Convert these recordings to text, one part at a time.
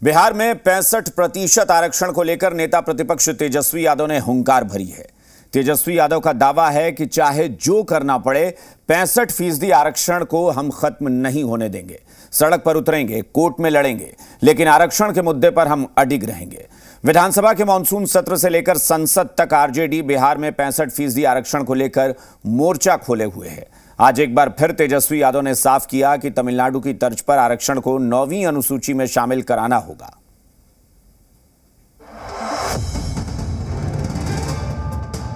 बिहार में 65% आरक्षण को लेकर नेता प्रतिपक्ष तेजस्वी यादव ने हुंकार भरी है। तेजस्वी यादव का दावा है कि चाहे जो करना पड़े 65% आरक्षण को हम खत्म नहीं होने देंगे। सड़क पर उतरेंगे, कोर्ट में लड़ेंगे, लेकिन आरक्षण के मुद्दे पर हम अडिग रहेंगे। विधानसभा के मानसून सत्र से लेकर संसद तक आरजेडी बिहार में 65% आरक्षण को लेकर मोर्चा खोले हुए है। आज एक बार फिर तेजस्वी यादव ने साफ किया कि तमिलनाडु की तर्ज पर आरक्षण को 9वीं अनुसूची में शामिल कराना होगा।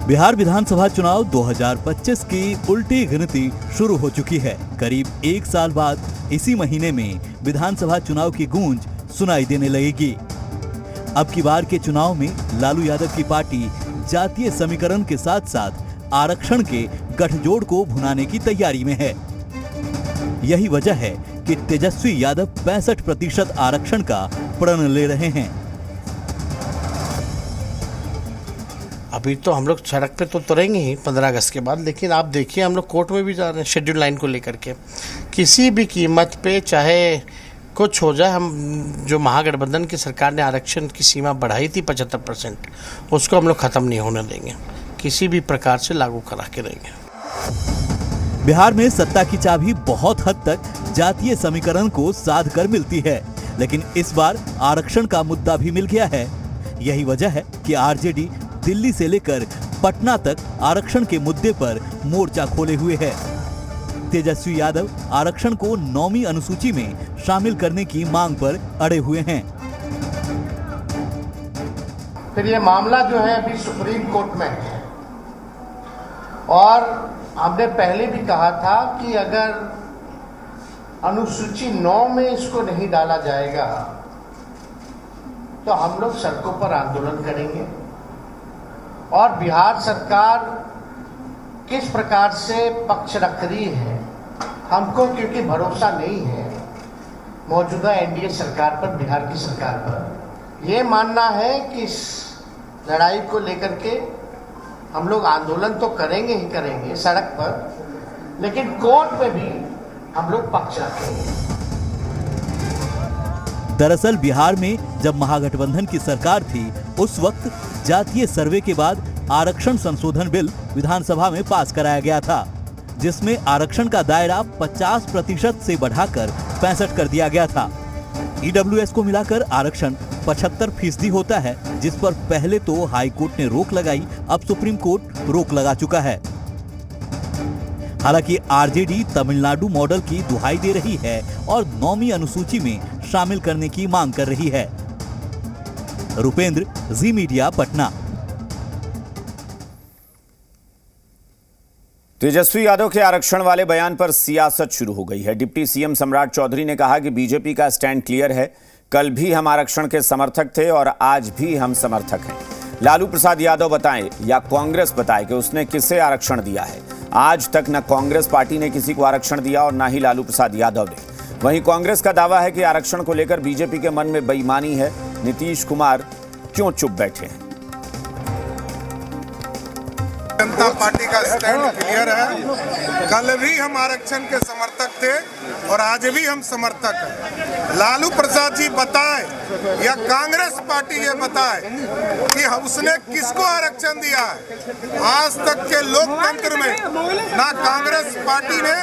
बिहार विधानसभा चुनाव 2025 की उल्टी गिनती शुरू हो चुकी है। करीब एक साल बाद इसी महीने में विधानसभा चुनाव की गूंज सुनाई देने लगेगी। अब की बार के चुनाव में लालू यादव की पार्टी जातीय समीकरण के साथ साथ आरक्षण के गठजोड़ को भुनाने की तैयारी में है। यही वजह है कि तेजस्वी यादव 65% आरक्षण का प्रण ले रहे हैं। अभी तो हम लोग सड़क पे तो उतरेंगे ही 15 अगस्त के बाद, लेकिन आप देखिए हम लोग कोर्ट में भी जा रहे हैं शेड्यूल लाइन को लेकर के। किसी भी कीमत पे चाहे कुछ हो जाए, हम जो महागठबंधन की सरकार ने आरक्षण की सीमा बढ़ाई थी 75%, उसको हम लोग खत्म नहीं होने देंगे। किसी भी प्रकार से लागू करा के देंगे। बिहार में सत्ता की चाबी बहुत हद तक जातीय समीकरण को साध कर मिलती है, लेकिन इस बार आरक्षण का मुद्दा भी मिल गया है। यही वजह है कि आरजेडी दिल्ली से लेकर पटना तक आरक्षण के मुद्दे पर मोर्चा खोले हुए है। तेजस्वी यादव आरक्षण को 9वीं अनुसूची में शामिल करने की मांग पर अड़े हुए हैं। फिर ये मामला जो है अभी सुप्रीम कोर्ट में है, और हमने पहले भी कहा था कि अगर अनुसूची 9 में इसको नहीं डाला जाएगा तो हम लोग सड़कों पर आंदोलन करेंगे। और बिहार सरकार किस प्रकार से पक्ष रख रही है हमको, क्योंकि भरोसा नहीं है मौजूदा एनडीए सरकार पर, बिहार की सरकार पर। ये मानना है कि इस लड़ाई को लेकर के हम लोग आंदोलन तो करेंगे ही करेंगे सड़क पर, लेकिन कोर्ट में भी हम लोग पक्ष रखेंगे। दरअसल बिहार में जब महागठबंधन की सरकार थी, उस वक्त जातीय सर्वे के बाद आरक्षण संशोधन बिल विधानसभा में पास कराया गया था, जिसमें आरक्षण का दायरा 50% से बढ़ाकर 65 कर दिया गया था। ईडब्ल्यूएस को मिलाकर आरक्षण 75% होता है, जिस पर पहले तो हाई कोर्ट ने रोक लगाई, अब सुप्रीम कोर्ट रोक लगा चुका है। हालांकि आरजेडी तमिलनाडु मॉडल की दुहाई दे रही है और 9वीं अनुसूची में शामिल करने की मांग कर रही है। रुपेंद्र, जी मीडिया, पटना। तेजस्वी यादव के आरक्षण वाले बयान पर सियासत शुरू हो गई है। डिप्टी सीएम सम्राट चौधरी ने कहा कि बीजेपी का स्टैंड क्लियर है। कल भी हम आरक्षण के समर्थक थे और आज भी हम समर्थक हैं। लालू प्रसाद यादव बताएं या कांग्रेस बताए कि उसने किसे आरक्षण दिया है। आज तक न कांग्रेस पार्टी ने किसी को आरक्षण दिया और न ही लालू प्रसाद यादव ने। वहीं कांग्रेस का दावा है कि आरक्षण को लेकर बीजेपी के मन में बेईमानी है। नीतीश कुमार क्यों चुप बैठे हैं? जनता पार्टी का स्टैंड क्लियर है। कल भी हम आरक्षण के समर्थक थे और आज भी हम समर्थक हैं। लालू प्रसाद जी बताए या कांग्रेस पार्टी ये बताए कि उसने किसको आरक्षण दिया है। आज तक के लोकतंत्र में ना कांग्रेस पार्टी ने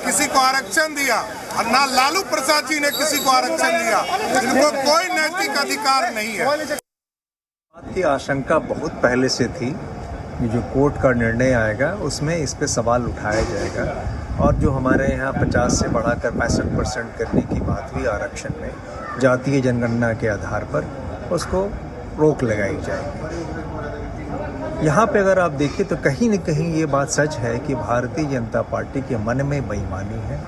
किसी को आरक्षण दिया और ना लालू प्रसाद जी ने किसी को आरक्षण दिया। इनको कोई नैतिक अधिकार नहीं है। बात की आशंका बहुत पहले से थी। ये जो कोर्ट का निर्णय आएगा उसमें इस पे सवाल उठाया जाएगा, और जो हमारे यहाँ 50 से बढ़ाकर 65% करने की बात हुई आरक्षण में जातीय जनगणना के आधार पर, उसको रोक लगाई जाएगी। यहाँ पे अगर आप देखें तो कहीं न कहीं ये बात सच है कि भारतीय जनता पार्टी के मन में बेईमानी है,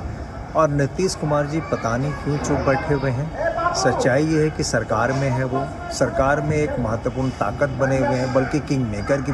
और नीतीश कुमार जी पता नहीं क्यों चुप बैठे हुए हैं। सच्चाई ये है कि सरकार में है, वो सरकार में एक महत्वपूर्ण ताकत बने हुए हैं, बल्कि किंग मेकर की